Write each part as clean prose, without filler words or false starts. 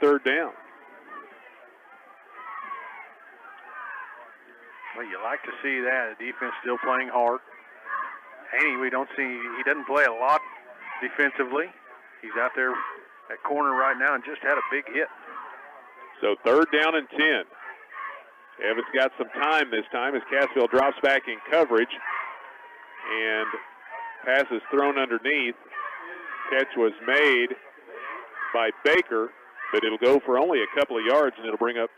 third down. Well, you like to see that. The defense still playing hard. Haney, we don't see, he doesn't play a lot defensively. He's out there at corner right now and just had a big hit. So third down and 10. Evans got some time this time as Cassville drops back in coverage. And pass is thrown underneath. Catch was made by Baker, but it'll go for only a couple of yards, and it'll bring up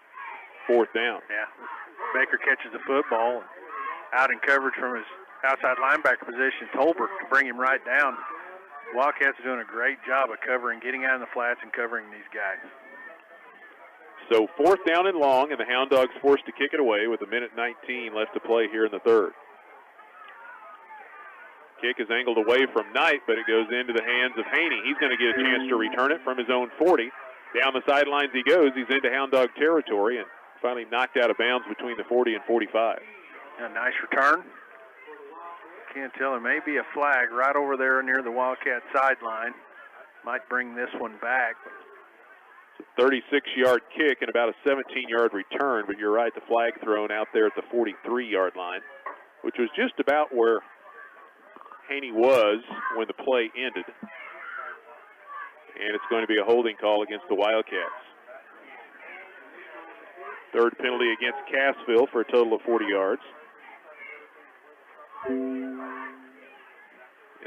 fourth down. Yeah. Baker catches the football out in coverage from his outside linebacker position. Tolbert to bring him right down. Wildcats are doing a great job of covering, getting out in the flats and covering these guys. So fourth down and long, and the Hound Dogs forced to kick it away with 1:19 left to play here in the third. Kick is angled away from Knight, but it goes into the hands of Haney. He's going to get a chance to return it from his own 40. Down the sidelines he goes. He's into Hound Dog territory and finally knocked out of bounds between the 40 and 45. A nice return. Can't tell. There may be a flag right over there near the Wildcat sideline. Might bring this one back. It's a 36-yard kick and about a 17-yard return, but you're right, the flag thrown out there at the 43-yard line, which was just about where Haney was when the play ended. And it's going to be a holding call against the Wildcats. Third penalty against Cassville for a total of 40 yards. And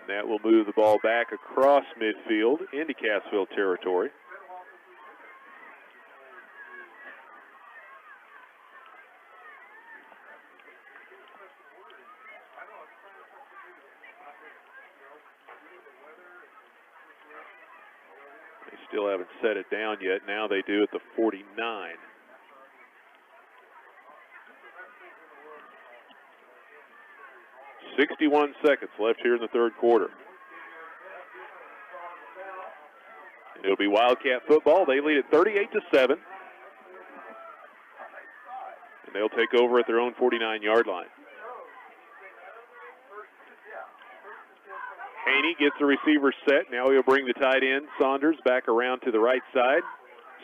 that will move the ball back across midfield into Cassville territory. They still haven't set it down yet. Now they do at the 49. .61 seconds left here in the third quarter. And it'll be Wildcat football. They lead at 38-7. And they'll take over at their own 49-yard line. Haney gets the receiver set. Now he'll bring the tight end, Saunders, back around to the right side.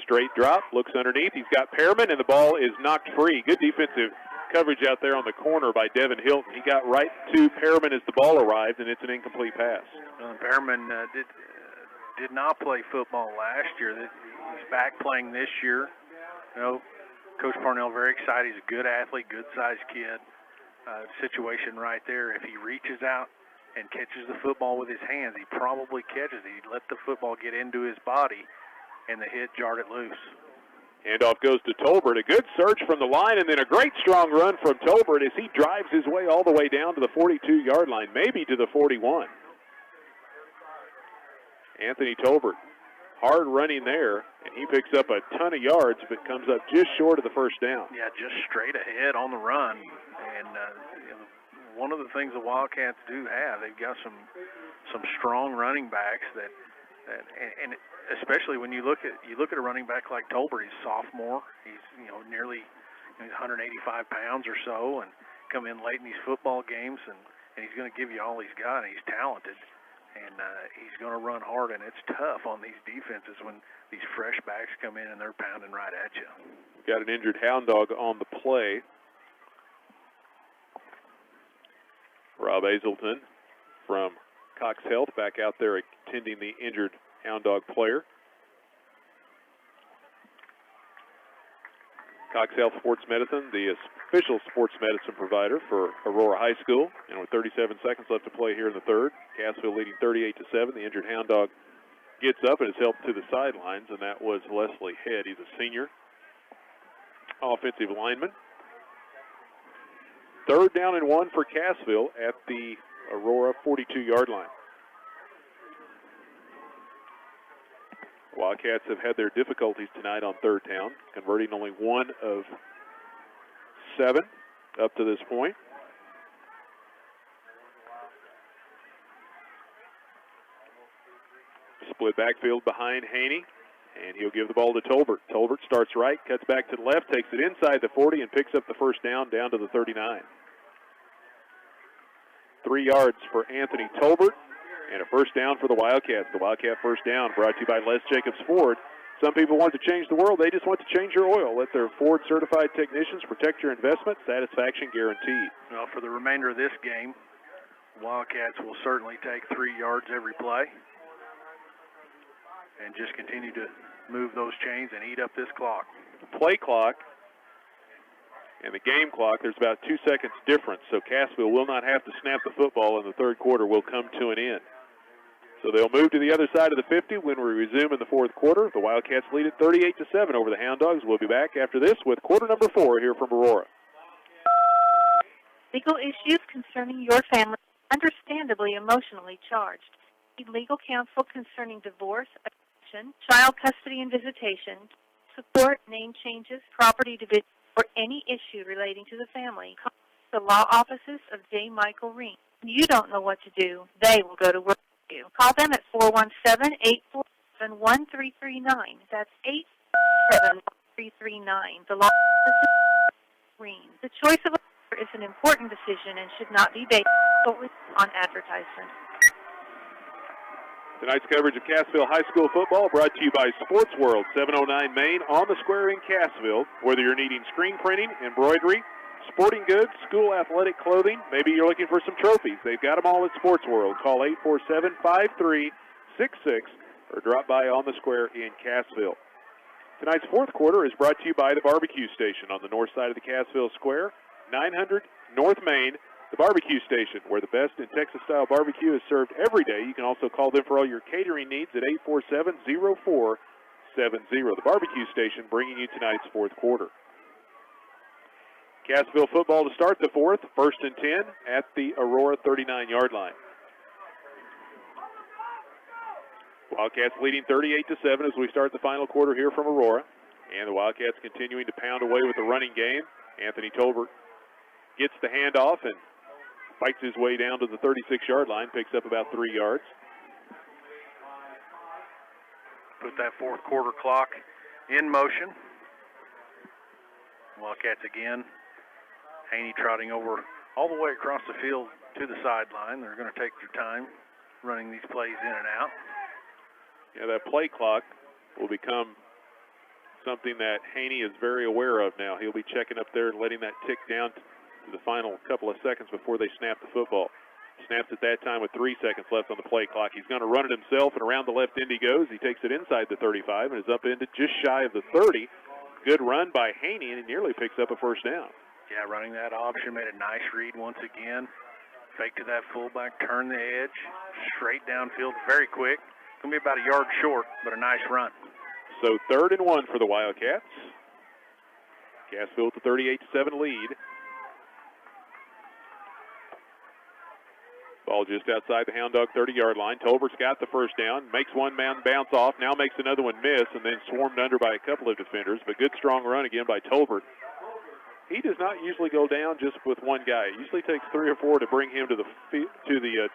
Straight drop, looks underneath. He's got Pearman, and the ball is knocked free. Good defensive coverage out there on the corner by Devin Hilton. He got right to Pearman as the ball arrived, and it's an incomplete pass. Pearman did not play football last year. He's back playing this year. You know, Coach Parnell very excited. He's a good athlete, good-sized kid. Situation right there. If he reaches out and catches the football with his hands, he probably catches it. He let the football get into his body, and the hit jarred it loose. Handoff goes to Tolbert. A good search from the line, and then a great strong run from Tolbert as he drives his way all the way down to the 42-yard line, maybe to the 41. Anthony Tolbert, hard running there, and he picks up a ton of yards, but comes up just short of the first down. Yeah, just straight ahead on the run. And one of the things the Wildcats do have, they've got some strong running backs that especially when you look at a running back like Tolbert. He's a sophomore. He's nearly 185 pounds or so, and come in late in these football games, and he's going to give you all he's got. And he's talented, and he's going to run hard. And it's tough on these defenses when these fresh backs come in and they're pounding right at you. Got an injured Hound Dog on the play. Rob Hazelton from Cox Health back out there attending the injured Hound Dog player. Cox Health Sports Medicine, the official sports medicine provider for Aurora High School. And with 37 seconds left to play here in the third, Cassville leading 38-7. The injured Hound Dog gets up and is helped to the sidelines, and that was Leslie Head. He's a senior offensive lineman. Third down and 1 for Cassville at the Aurora 42-yard line. Wildcats have had their difficulties tonight on third down, converting only 1 of 7 up to this point. Split backfield behind Haney, and he'll give the ball to Tolbert. Tolbert starts right, cuts back to the left, takes it inside the 40, and picks up the first down to the 39. 3 yards for Anthony Tolbert, and a first down for the Wildcats. The Wildcat first down brought to you by Les Jacobs Ford. Some people want to change the world. They just want to change your oil. Let their Ford certified technicians protect your investment. Satisfaction guaranteed. Well, for the remainder of this game, Wildcats will certainly take 3 yards every play and just continue to move those chains and eat up this clock. The play clock and the game clock, there's about 2 seconds difference, so Cassville will not have to snap the football, and the third quarter will come to an end. So they'll move to the other side of the 50 when we resume in the fourth quarter. The Wildcats lead at 38-7 over the Hound Dogs. We'll be back after this with quarter number 4 here from Aurora. Legal issues concerning your family, understandably emotionally charged. Need legal counsel concerning divorce, adoption, child custody and visitation, support, name changes, property division, or any issue relating to the family. Contact the law offices of J. Michael Reen. You don't know what to do. They will go to work for you. Call them at 417-847-1339. That's 847-1339. The law offices of Reen. The choice of a lawyer is an important decision and should not be based solely on advertisement. Tonight's coverage of Cassville High School football brought to you by Sports World, 709 Main on the Square in Cassville. Whether you're needing screen printing, embroidery, sporting goods, school athletic clothing, maybe you're looking for some trophies, they've got them all at Sports World. Call 847-5366 or drop by on the Square in Cassville. Tonight's fourth quarter is brought to you by the Barbecue Station on the north side of the Cassville Square, 900 North Main. The Barbecue Station, where the best in Texas-style barbecue is served every day. You can also call them for all your catering needs at 847-0470. The Barbecue Station bringing you tonight's fourth quarter. Cassville football to start the fourth, 1st and 10 at the Aurora 39-yard line. Wildcats leading 38-7 as we start the final quarter here from Aurora. And the Wildcats continuing to pound away with the running game. Anthony Tolbert gets the handoff and fights his way down to the 36-yard line, picks up about 3 yards. Put that fourth quarter clock in motion. Wildcats again. Haney trotting over all the way across the field to the sideline. They're going to take their time running these plays in and out. Yeah, that play clock will become something that Haney is very aware of now. He'll be checking up there and letting that tick down to the final couple of seconds before they snap the football. Snaps at that time with 3 seconds left on the play clock. He's going to run it himself, and around the left end he goes. He takes it inside the 35 and is up into just shy of the 30. Good run by Haney, and he nearly picks up a first down. Yeah, running that option, made a nice read once again. Fake to that fullback, turn the edge, straight downfield, very quick. Going to be about a yard short, but a nice run. So 3rd and 1 for the Wildcats. Cassville with the 38-7 lead. Ball just outside the Hound Dog 30-yard line. Tolbert's got the first down, makes one man bounce off, now makes another one miss, and then swarmed under by a couple of defenders. But good, strong run again by Tolbert. He does not usually go down just with one guy. It usually takes 3 or 4 to bring him to the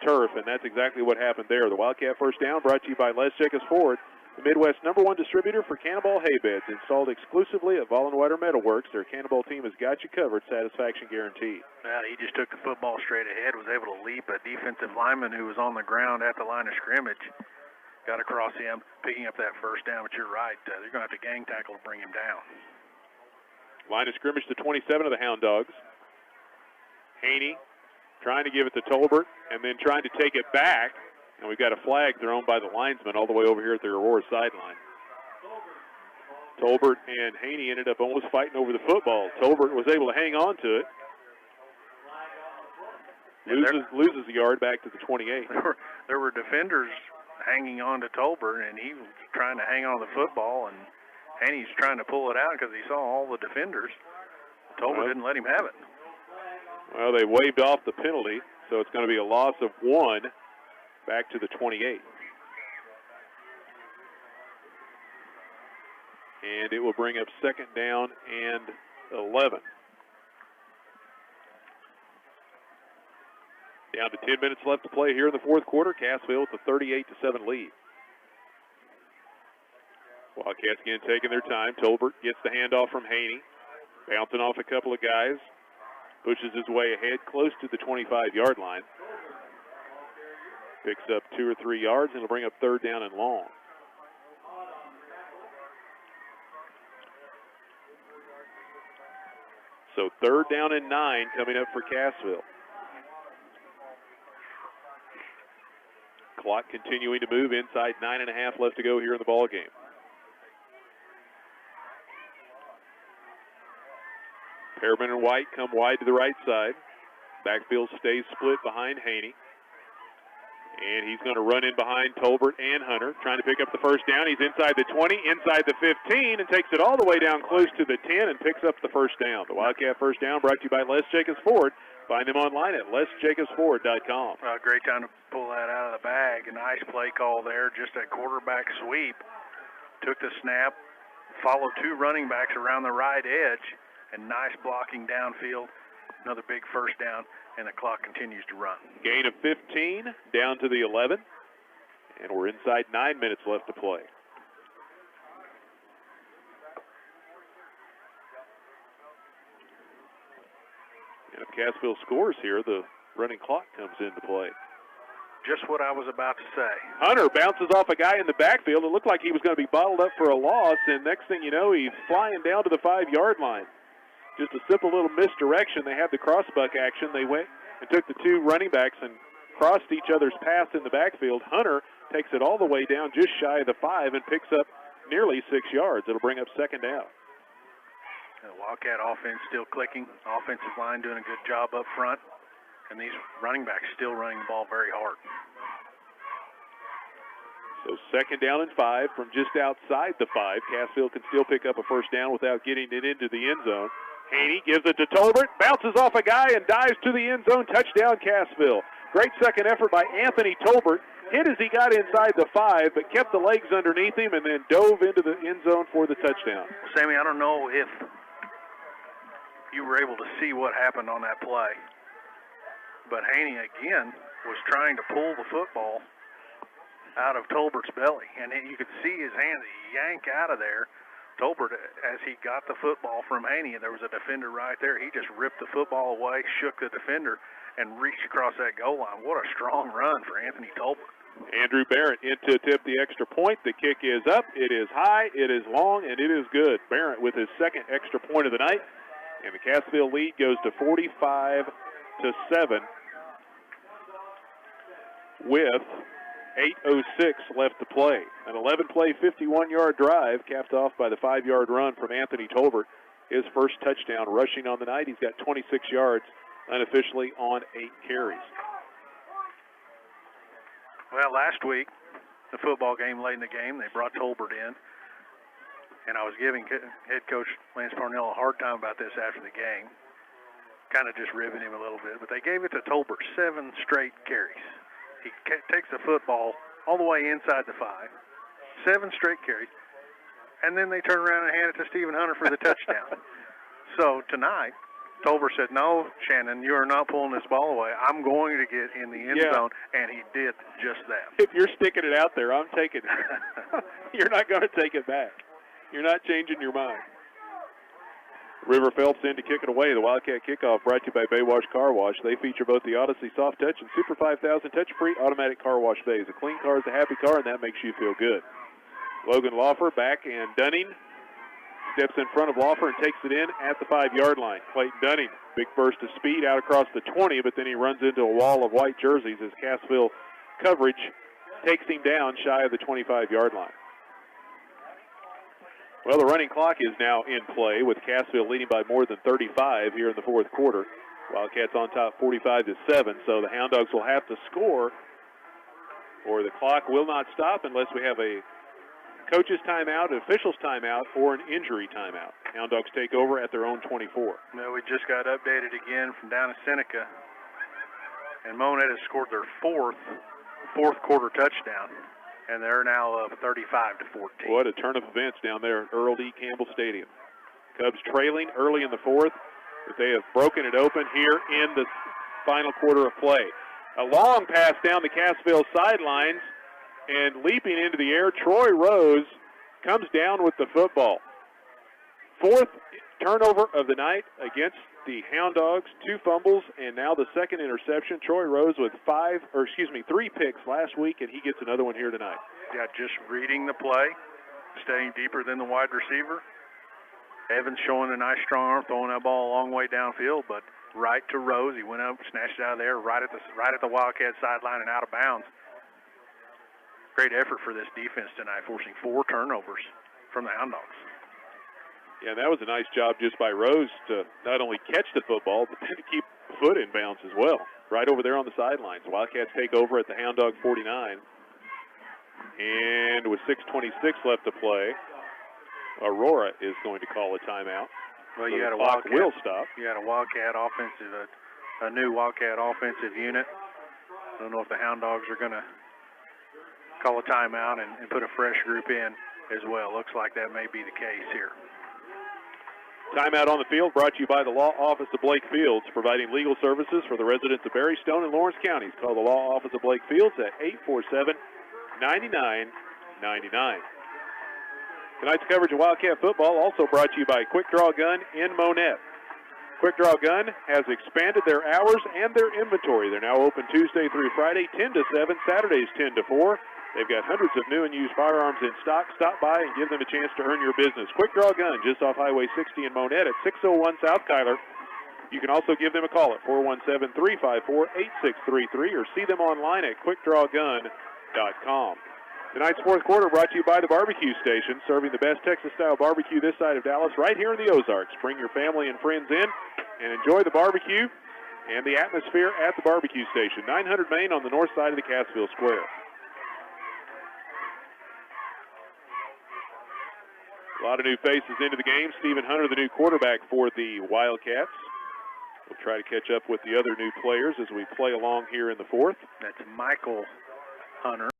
turf, and that's exactly what happened there. The Wildcat first down brought to you by Les Jacobs Ford, the Midwest #1 distributor for Cannonball hay beds, installed exclusively at Vollenweider Metalworks. Their Cannonball team has got you covered, satisfaction guaranteed. Well, he just took the football straight ahead, was able to leap a defensive lineman who was on the ground at the line of scrimmage. Got across him, picking up that first down, but you're right. They're going to have to gang tackle to bring him down. Line of scrimmage to 27 of the Hound Dogs. Haney trying to give it to Tolbert and then trying to take it back. And we've got a flag thrown by the linesman all the way over here at the Aurora sideline. Tolbert and Haney ended up almost fighting over the football. Tolbert was able to hang on to it. Loses a yard back to the 28. There were defenders hanging on to Tolbert, and he was trying to hang on to the football, and Haney's trying to pull it out because he saw all the defenders. Tolbert didn't let him have it. Well, they waved off the penalty, so it's going to be a loss of 1 back to the 28. And it will bring up 2nd down and 11. Down to 10 minutes left to play here in the fourth quarter. Cassville with a 38-7 lead. Wildcats again taking their time. Tolbert gets the handoff from Haney. Bouncing off a couple of guys. Pushes his way ahead close to the 25-yard line. Picks up 2 or 3 yards, and it'll bring up 3rd down and long. So 3rd down and 9 coming up for Cassville. Clock continuing to move inside 9.5 left to go here in the ball game. Pearman and White come wide to the right side. Backfield stays split behind Haney. And he's going to run in behind Tolbert and Hunter, trying to pick up the first down. He's inside the 20, inside the 15, and takes it all the way down close to the 10 and picks up the first down. The Wildcat first down brought to you by Les Jacobs Ford. Find them online at lesjacobsford.com. Great time to pull that out of the bag. A nice play call there, just a quarterback sweep. Took the snap, followed 2 running backs around the right edge, and nice blocking downfield. Another big first down, and the clock continues to run. Gain of 15, down to the 11, and we're inside 9 minutes left to play. And if Cassville scores here, the running clock comes into play. Just what I was about to say. Hunter bounces off a guy in the backfield. It looked like he was going to be bottled up for a loss, and next thing you know, he's flying down to the 5-yard line. Just a simple little misdirection. They had the crossbuck action. They went and took the 2 running backs and crossed each other's paths in the backfield. Hunter takes it all the way down just shy of the 5 and picks up nearly 6 yards. It'll bring up 2nd down. The Wildcat offense still clicking. Offensive line doing a good job up front. And these running backs still running the ball very hard. So 2nd down and 5 from just outside the 5. Cassville can still pick up a first down without getting it into the end zone. Haney gives it to Tolbert, bounces off a guy and dives to the end zone. Touchdown, Cassville. Great second effort by Anthony Tolbert. Hit as he got inside the 5, but kept the legs underneath him and then dove into the end zone for the touchdown. Sammy, I don't know if you were able to see what happened on that play, but Haney again was trying to pull the football out of Tolbert's belly, and you could see his hands yank out of there. Tolbert, as he got the football from Haney, and there was a defender right there, he just ripped the football away, shook the defender, and reached across that goal line. What a strong run for Anthony Tolbert. Andrew Barrett in to attempt the extra point. The kick is up, it is high, it is long, and it is good. Barrett with his 2nd extra point of the night, and the Cassville lead goes to 45-7 with 8:06 left to play. An 11-play, 51-yard drive capped off by the 5-yard run from Anthony Tolbert. His first touchdown rushing on the night. He's got 26 yards unofficially on 8 carries. Well, last week, the football game late in the game, they brought Tolbert in, and I was giving head coach Lance Parnell a hard time about this after the game, kind of just ribbing him a little bit, but they gave it to Tolbert 7 straight carries. He takes the football all the way inside the 5, 7 straight carries, and then they turn around and hand it to Stephen Hunter for the touchdown. So tonight, Tolbert said, "No, Shannon, you are not pulling this ball away. I'm going to get in the end zone," and he did just that. If you're sticking it out there, I'm taking it. You're not going to take it back. You're not changing your mind. River Phelps in to kick it away. The Wildcat kickoff brought to you by Baywash Car Wash. They feature both the Odyssey Soft Touch and Super 5000 touch-free automatic car wash bays. A clean car is a happy car, and that makes you feel good. Logan Laufer back, and Dunning steps in front of Laufer and takes it in at the 5-yard line. Clayton Dunning, big burst of speed out across the 20, but then he runs into a wall of white jerseys as Cassville coverage takes him down shy of the 25-yard line. Well, the running clock is now in play with Cassville leading by more than 35 here in the 4th quarter. Wildcats on top 45-7, so the Hound Dogs will have to score or the clock will not stop unless we have a coach's timeout, an official's timeout, or an injury timeout. Hound Dogs take over at their own 24. Well, we just got updated again from down in Seneca, and Monette has scored their fourth quarter touchdown. And they're now up 35-14. What a turn of events down there at Earl D. Campbell Stadium. Cubs trailing early in the 4th, but they have broken it open here in the final quarter of play. A long pass down the Cassville sidelines, and leaping into the air, Troy Rose comes down with the football. 4th turnover of the night against the Hound Dogs, 2 fumbles, and now the 2nd interception. Troy Rose with 3 picks last week, and he gets another one here tonight. Yeah, just reading the play, staying deeper than the wide receiver, Evans showing a nice strong arm, throwing that ball a long way downfield, but right to Rose. He went up, snatched it out of there, right at the Wildcat sideline and out of bounds. Great effort for this defense tonight, forcing 4 turnovers from the Hound Dogs. Yeah, that was a nice job just by Rose to not only catch the football, but then to keep the foot in bounds as well, right over there on the sidelines. Wildcats take over at the Hound Dog 49. And with 6:26 left to play, Aurora is going to call a timeout. Well, so you had a clock Wildcat. will stop. You had a Wildcat offensive, a new Wildcat offensive unit. I don't know if the Hound Dogs are going to call a timeout and put a fresh group in as well. Looks like that may be the case here. Timeout on the field brought to you by the Law Office of Blake Fields, providing legal services for the residents of Berry, Stone, and Lawrence counties. Call the Law Office of Blake Fields at 847-9999. Tonight's coverage of Wildcat football also brought to you by Quick Draw Gun in Monette. Quick Draw Gun has expanded their hours and their inventory. They're now open Tuesday through Friday, 10 to 7, Saturdays 10 to 4. They've got hundreds of new and used firearms in stock. Stop by and give them a chance to earn your business. Quick Draw Gun, just off Highway 60 in Monette at 601 South Kyler. You can also give them a call at 417-354-8633 or see them online at quickdrawgun.com. Tonight's fourth quarter brought to you by the Barbecue Station, serving the best Texas-style barbecue this side of Dallas, right here in the Ozarks. Bring your family and friends in and enjoy the barbecue and the atmosphere at the Barbecue Station, 900 Main on the north side of the Cassville Square. A lot of new faces into the game. Stephen Hunter, the new quarterback for the Wildcats. We'll try to catch up with the other new players as we play along here in the fourth. That's Michael Hunter.